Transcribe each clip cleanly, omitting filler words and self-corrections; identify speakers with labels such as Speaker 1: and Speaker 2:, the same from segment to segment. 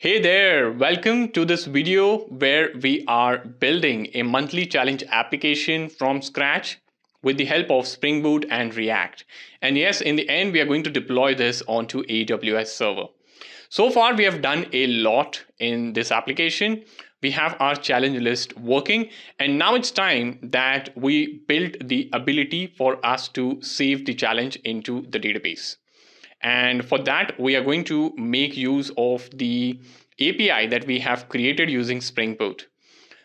Speaker 1: Hey there, welcome to this video where we are building a monthly challenge application from scratch with the help of Spring Boot and React. And yes, in the end, we are going to deploy this onto AWS server. So far, we have done a lot in this application. We have our challenge list working, and now it's time that we build the ability for us to save the challenge into the database. And for that, we are going to make use of the API that we have created using Spring Boot.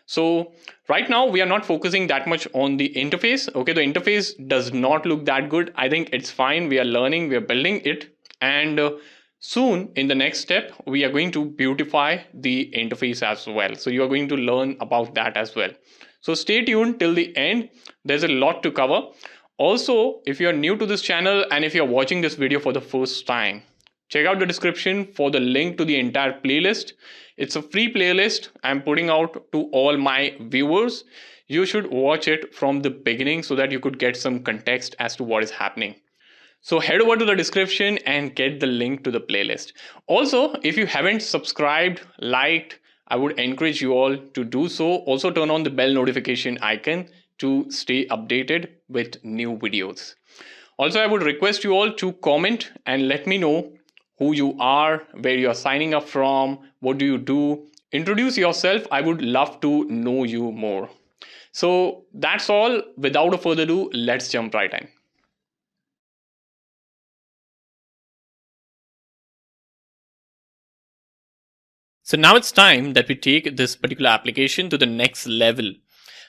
Speaker 1: So right now, we are not focusing that much on the interface. Okay, the interface does not look that good. I think it's fine. We are learning, we are building it. And soon in the next step, we are going to beautify the interface as well. So you are going to learn about that as well. So stay tuned till the end. There's a lot to cover. Also, if you're new to this channel and if you're watching this video for the first time, check out the description for the link to the entire playlist. It's a free playlist I'm putting out to all my viewers. You should watch it from the beginning so that you could get some context as to what is happening. So head over to the description and get the link to the playlist. Also, if you haven't subscribed, liked, I would encourage you all to do so. Also turn on the bell notification icon to stay updated with new videos. Also, I would request you all to comment and let me know who you are, where you are signing up from, what do you do. Introduce yourself. I would love to know you more. So that's all. Without a further ado, let's jump right in. So now it's time that we take this particular application to the next level.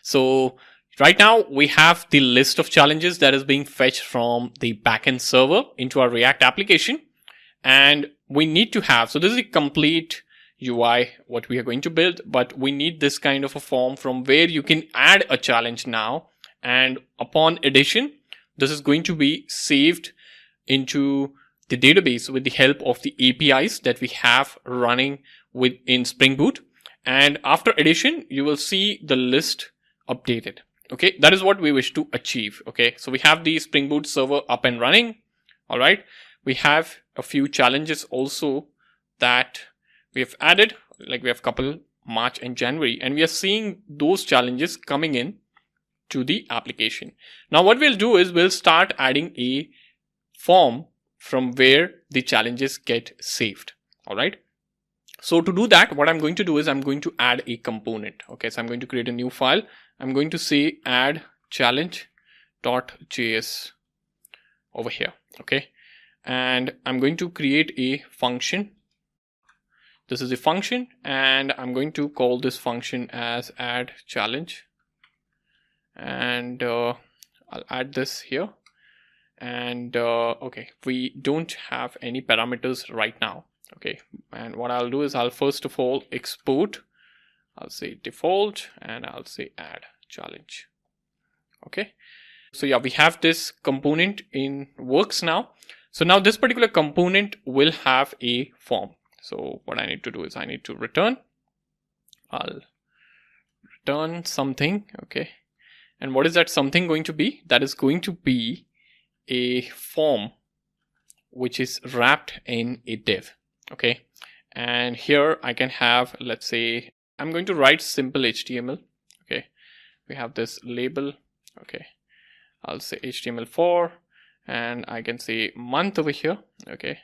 Speaker 1: So right now we have the list of challenges that is being fetched from the backend server into our React application. And we need to have, so this is a complete UI, what we are going to build, but we need this kind of a form from where you can add a challenge now. And upon addition, this is going to be saved into the database with the help of the APIs that we have running in Spring Boot. And after addition, you will see the list updated. Okay, that is what we wish to achieve. Okay, so we have the Spring Boot server up and running. All right, we have a few challenges also that we have added, like we have couple March and January, and we are seeing those challenges coming in to the application. Now what we'll do is we'll start adding a form from where the challenges get saved. All right. So to do that, what I'm going to do is I'm going to add a component. Okay, so I'm going to create a new file. I'm going to say add challenge.js over here. Okay, and I'm going to create a function. This is a function, and I'm going to call this function as add challenge. And I'll add this here. And okay, we don't have any parameters right now. Okay, and what I'll do is I'll first of all export. I'll say default and I'll say add challenge. Okay, so yeah, we have this component in works now. So now this particular component will have a form. So what I need to do is I need to return. I'll return something. Okay, and what is that something going to be? That is going to be a form which is wrapped in a div. Okay, and here I can have, let's say I'm going to write simple HTML. Okay, we have this label. Okay, I'll say HTML4 and I can say month over here. Okay,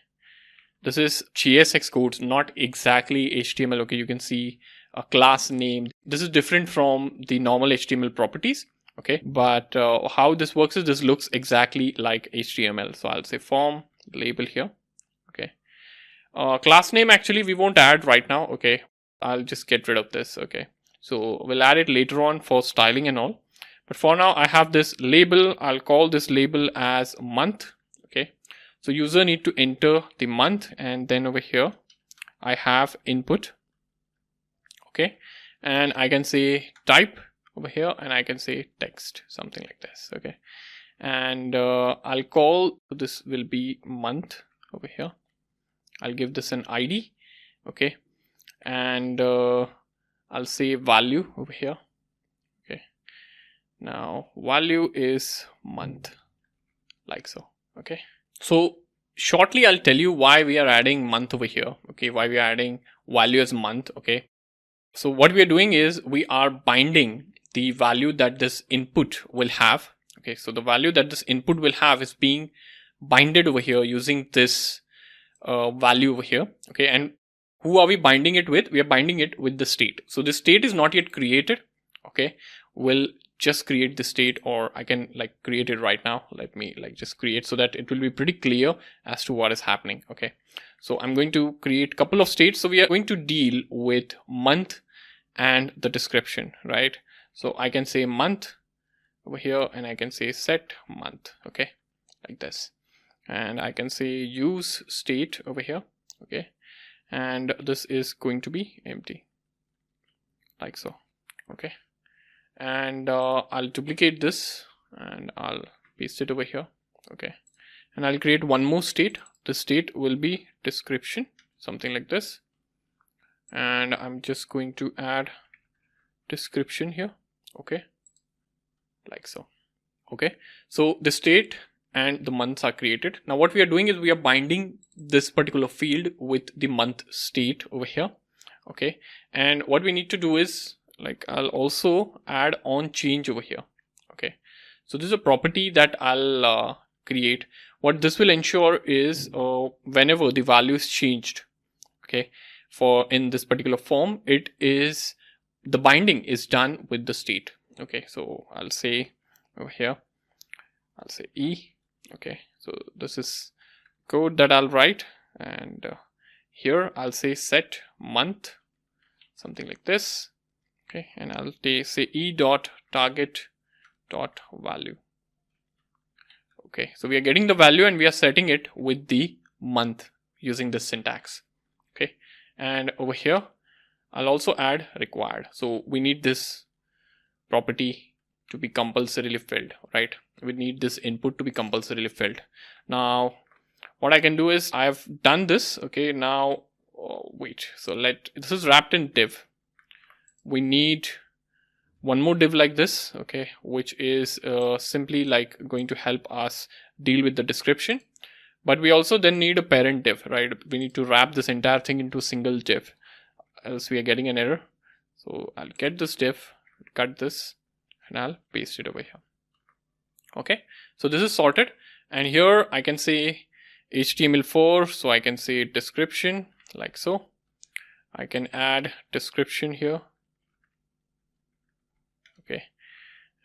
Speaker 1: this is JSX codes, not exactly HTML. Okay, you can see a class name. This is different from the normal HTML properties. Okay, but how this works is this looks exactly like HTML. So I'll say form label here. Okay, class name actually we won't add right now. Okay, I'll just get rid of this. Okay, so we'll add it later on for styling and all, but for now I have this label. I'll call this label as month. Okay, so user need to enter the month, and then over here I have input. Okay, and I can say type over here, and I can say text, something like this. Okay, and I'll call this will be month over here. I'll give this an ID. Okay, and I'll say value over here. Okay, now value is month, like so. Okay, so shortly I'll tell you why we are adding month over here. Okay, why we are adding value as month. Okay, so what we are doing is we are binding the value that this input will have. Okay, so the value that this input will have is being binded over here using this value over here. Okay, and who are we binding it with? We are binding it with the state. So the state is not yet created. Okay, we'll just create the state, or I can like create it right now. Let me like just create so that it will be pretty clear as to what is happening. Okay, so I'm going to create a couple of states. So we are going to deal with month and the description, right? So I can say month over here, and I can say set month. Okay, like this, and I can say use state over here. Okay, and this is going to be empty, like so. Okay, and I'll duplicate this and I'll paste it over here. Okay, and I'll create one more state. The state will be description, something like this, and I'm just going to add description here. Okay, like so. Okay, so the state and the months are created. Now what we are doing is we are binding this particular field with the month state over here. Okay, and what we need to do is like I'll also add on change over here. Okay, so this is a property that I'll create. What this will ensure is whenever the value is changed, okay, for in this particular form, it is the binding is done with the state. Okay, so I'll say over here, I'll say E. Okay, so this is code that I'll write, and here I'll say set month, something like this. Okay, and I'll say E dot target dot value. Okay, so we are getting the value and we are setting it with the month using this syntax. Okay, and over here I'll also add required. So we need this property to be compulsorily filled, right? We need this input to be compulsorily filled. Now what I can do is I have done this. Okay, now wait, so this is wrapped in div. We need one more div like this, okay, which is simply like going to help us deal with the description. But we also then need a parent div, right? We need to wrap this entire thing into a single div, else we are getting an error. So I'll get this div, cut this, and I'll paste it over here. Okay, so this is sorted, and here I can say HTML4, so I can say description like so. I can add description here. Okay,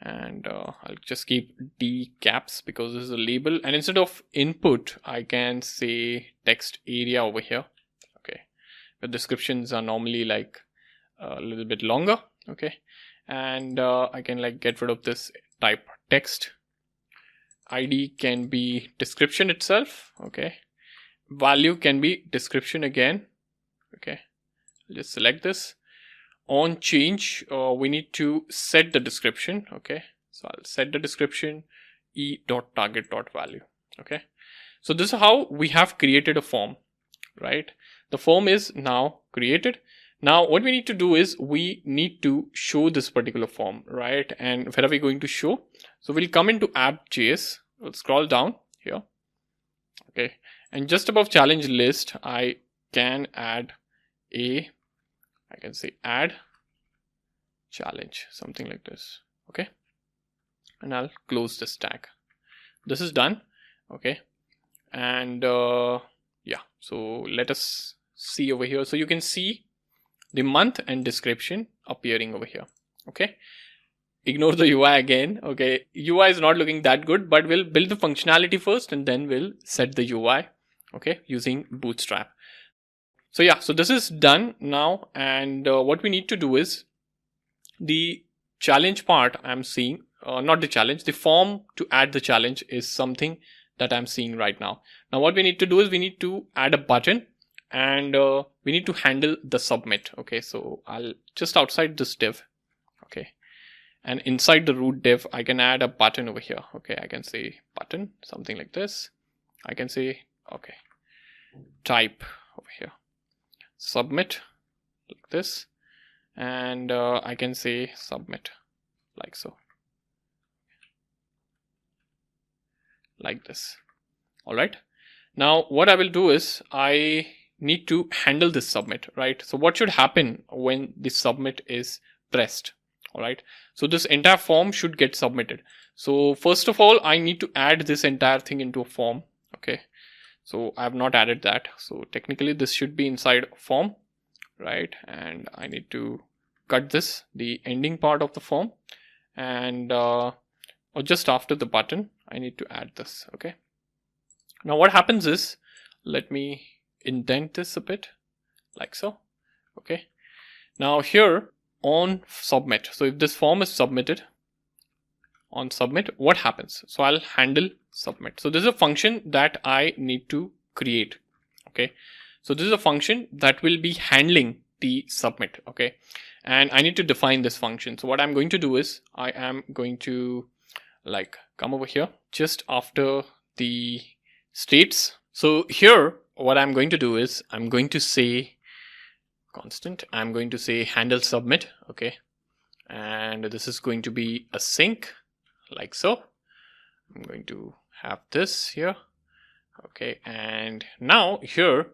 Speaker 1: and I'll just keep D caps because this is a label, and instead of input I can say text area over here. Okay, the descriptions are normally like a little bit longer. Okay, and I can like get rid of this type text. ID can be description itself. Okay, value can be description again. Okay, I'll just select this. On change, we need to set the description. Okay, so I'll set the description e.target.value. Okay, so this is how we have created a form, right? The form is now created. Now what we need to do is we need to show this particular form, right? And where are we going to show? So we'll come into app.js. We'll scroll down here. Okay, and just above challenge list, I can add I can say add challenge, something like this. Okay, and I'll close this tag. This is done. Okay, and yeah, so let us see over here. So you can see the month and description appearing over here. Okay, ignore the UI again. Okay, UI is not looking that good, but we'll build the functionality first and then we'll set the UI, okay, using Bootstrap. So yeah, so this is done now, and what we need to do is the challenge part I'm seeing, not the challenge, the form to add the challenge is something that I'm seeing right now. Now what we need to do is we need to add a button, and we need to handle the submit. Okay, so I'll just outside this div. Okay, and inside the root div I can add a button over here. Okay, I can say button, something like this. I can say, okay, type over here, submit like this, and I can say submit like so, like this. All right, now what I will do is I need to handle this submit, right? So what should happen when the submit is pressed? All right, so this entire form should get submitted. So first of all, I need to add this entire thing into a form. Okay, so I have not added that. So technically this should be inside form, right? And I need to cut this, the ending part of the form, and or just after the button, I need to add this. Okay, now what happens is, let me indent this a bit like so. Okay, now here on submit, so if this form is submitted, on submit, what happens? So I'll handle submit. So this is a function that I need to create. Okay, so this is a function that will be handling the submit. Okay, and I need to define this function. So what I'm going to do is, I am going to like come over here just after the states. So here what I'm going to do is, I'm going to say constant, I'm going to say handle submit. Okay, and this is going to be a sync like so. I'm going to have this here. Okay, and now here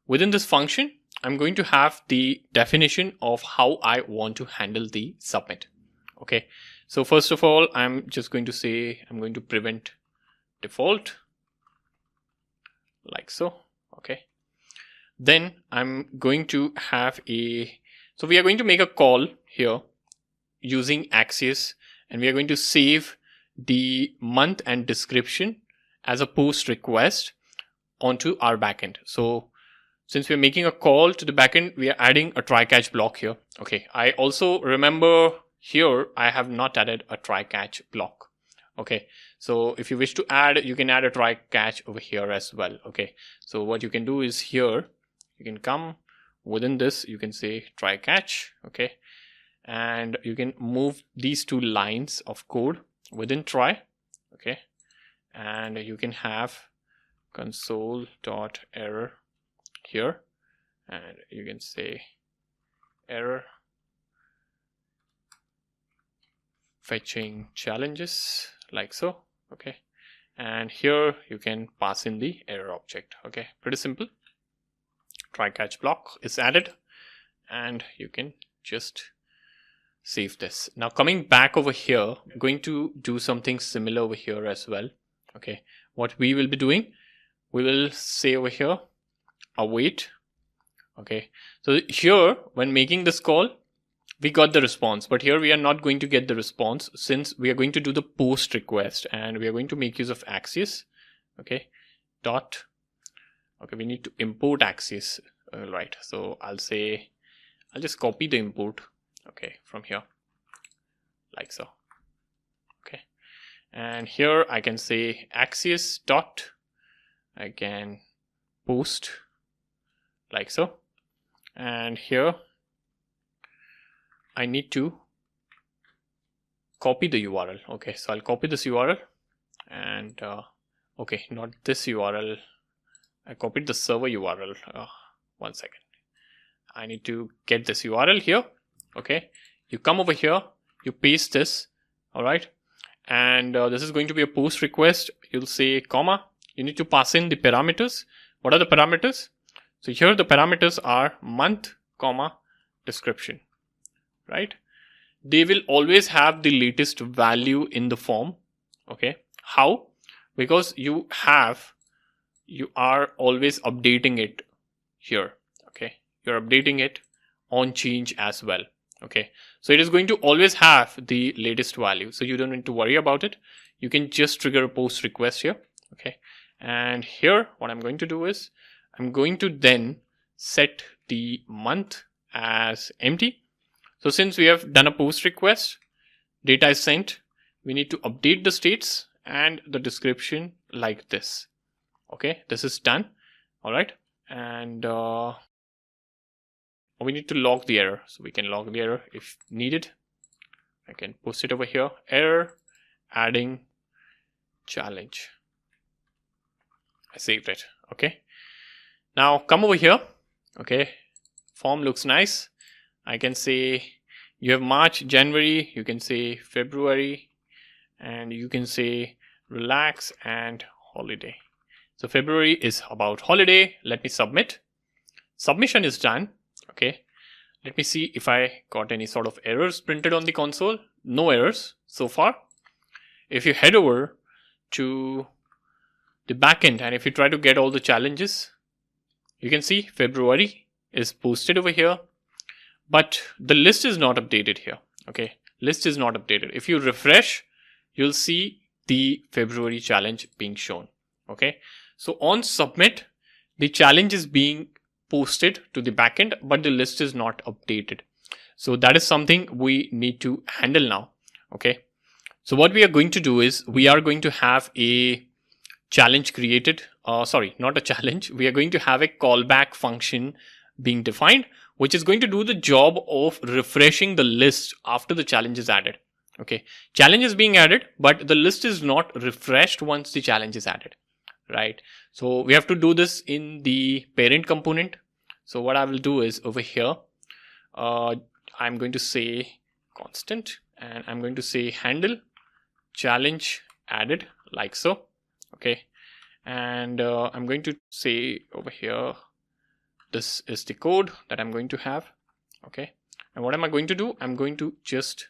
Speaker 1: within this function, I'm going to have the definition of how I want to handle the submit. Okay, so first of all, I'm just going to say, I'm going to prevent default like so. Okay, then I'm going to have so we are going to make a call here using Axios, and we are going to save the month and description as a post request onto our backend. So since we're making a call to the backend, we are adding a try catch block here. Okay, I also remember here I have not added a try catch block. Okay, so if you wish to add, you can add a try catch over here as well. Okay, so what you can do is here, you can come within this, you can say try catch. Okay, and you can move these two lines of code within try. Okay, and you can have console.error here, and you can say error fetching challenges like so. Okay, and here you can pass in the error object. Okay, pretty simple. Try catch block is added, and you can just save this. Now coming back over here, I'm going to do something similar over here as well. Okay, what we will be doing, we will say over here await. Okay, so here when making this call, we got the response, but here we are not going to get the response, since we are going to do the post request, and we are going to make use of Axios. Okay, dot. Okay, we need to import Axios. Right, so I'll just copy the import. Okay, from here like so. Okay, and here I can say Axios dot, I can post like so, and here I need to copy the URL. Okay, so I'll copy this URL, and okay, not this URL, I copied the server URL. 1 second, I need to get this URL here. Okay, you come over here, you paste this. All right, and this is going to be a post request. You'll say comma, you need to pass in the parameters. What are the parameters? So here the parameters are month, comma, description, right? They will always have the latest value in the form. Okay, how? Because you are always updating it here. Okay, you're updating it on change as well. Okay, so it is going to always have the latest value, so you don't need to worry about it. You can just trigger a post request here. Okay, and here what I'm going to do is, I'm going to then set the month as empty. So since we have done a post request, data is sent, we need to update the states and the description like this. Okay, this is done. All right, and we need to log the error, so we can log the error if needed. I can post it over here, error adding challenge. I saved it. Okay, now come over here. Okay, form looks nice. I can say you have March, January, you can say February, and you can say relax and holiday. So February is about holiday. Let me submit. Submission is done. Okay. Let me see if I got any sort of errors printed on the console. No errors so far. If you head over to the backend and if you try to get all the challenges, you can see February is posted over here, but the list is not updated here. Okay, list is not updated. If you refresh, you'll see the February challenge being shown. Okay, so on submit, the challenge is being posted to the backend, but the list is not updated. So that is something we need to handle now. Okay, so what we are going to do is we are going to have a challenge created. Sorry, not a challenge. We are going to have a callback function being defined, which is going to do the job of refreshing the list after the challenge is added. Okay, challenge is being added, but the list is not refreshed once the challenge is added, right? So we have to do this in the parent component. So what I will do is over here, I'm going to say constant and I'm going to say handle challenge added like so. Okay, and I'm going to say over here, this is the code that I'm going to have. Okay, and what am I going to do? I'm going to just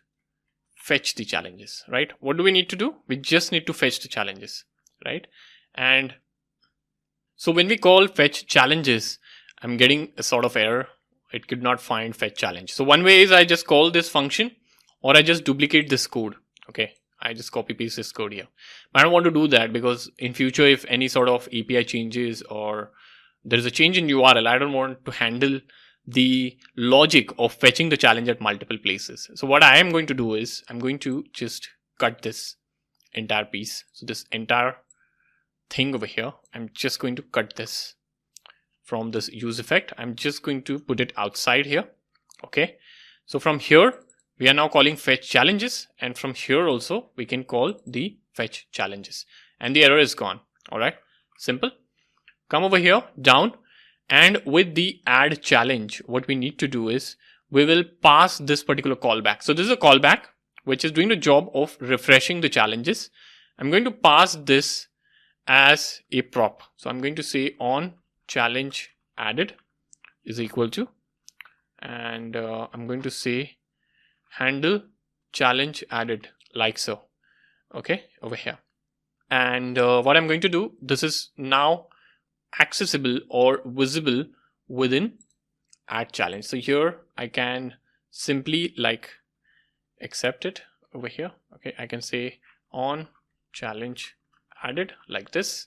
Speaker 1: fetch the challenges, right? What do we need to do? We just need to fetch the challenges, right? And so when we call fetch challenges, I'm getting a sort of error. It could not find fetch challenge. So one way is I just call this function or I just duplicate this code. Okay, I just copy paste this code here. But I don't want to do that because in future, if any sort of API changes or there is a change in URL, I don't want to handle the logic of fetching the challenge at multiple places. So what I am going to do is I'm going to just cut this entire piece. So this entire thing over here, I'm just going to cut this from this use effect. I'm just going to put it outside here. Okay, so from here we are now calling fetch challenges, and from here also we can call the fetch challenges, and the error is gone. All right, simple. Come over here down, and with the add challenge, what we need to do is we will pass this particular callback. So this is a callback which is doing the job of refreshing the challenges. I'm going to pass this as a prop. So I'm going to say on challenge added is equal to, and I'm going to say handle challenge added like so. Okay, over here. And what I'm going to do, this is now accessible or visible within add challenge. So here I can simply like accept it over here. Okay, I can say on challenge added like this.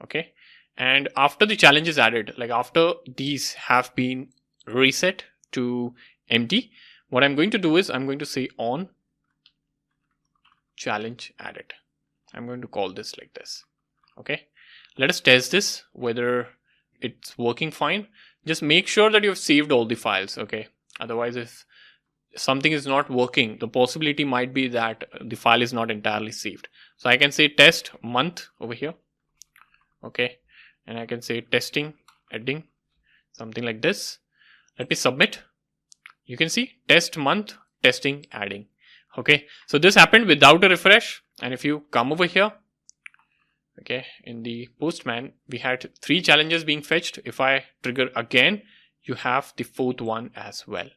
Speaker 1: Okay, and after the challenge is added, like after these have been reset to empty, what I'm going to do is I'm going to say on challenge added. I'm going to call this like this. Okay, let us test this whether it's working fine. Just make sure that you've saved all the files. Okay, otherwise if something is not working, the possibility might be that the file is not entirely saved. So I can say test month over here. Okay, and I can say testing adding, something like this. Let me submit. You can see test month testing adding. Okay, so this happened without a refresh. And if you come over here, okay, in the postman we had 3 challenges being fetched. If I trigger again, you have the 4th one as well.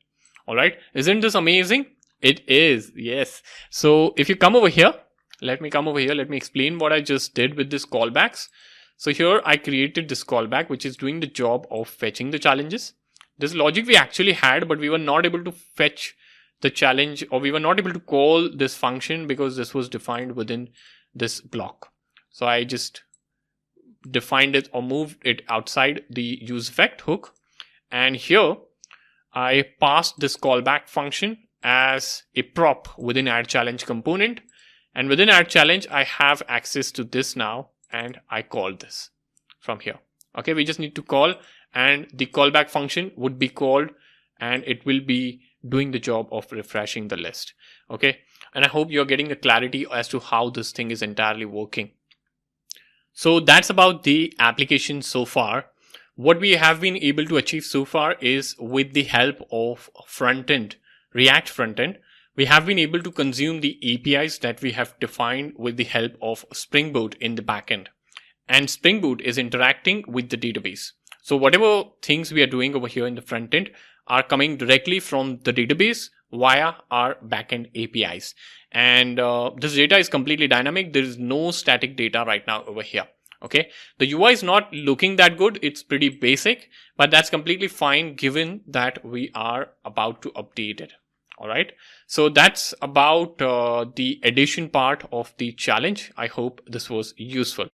Speaker 1: All right, isn't this amazing? It is, yes. So if you come over here, let me explain what I just did with this callbacks. So here I created this callback which is doing the job of fetching the challenges. This logic we actually had, but we were not able to fetch the challenge, or we were not able to call this function because this was defined within this block. So I just defined it or moved it outside the use effect hook, and here I passed this callback function as a prop within add challenge component, and within add challenge I have access to this now, and I called this from here. Okay, we just need to call, and the callback function would be called, and it will be doing the job of refreshing the list. Okay, and I hope you're getting a clarity as to how this thing is entirely working. So that's about the application so far. What we have been able to achieve so far is with the help of front-end, React front-end, we have been able to consume the APIs that we have defined with the help of Spring Boot in the backend. And Spring Boot is interacting with the database. So whatever things we are doing over here in the front end are coming directly from the database via our backend APIs. And this data is completely dynamic. There is no static data right now over here. Okay, the UI is not looking that good. It's pretty basic, but that's completely fine given that we are about to update it. All right, so that's about the addition part of the challenge. I hope this was useful.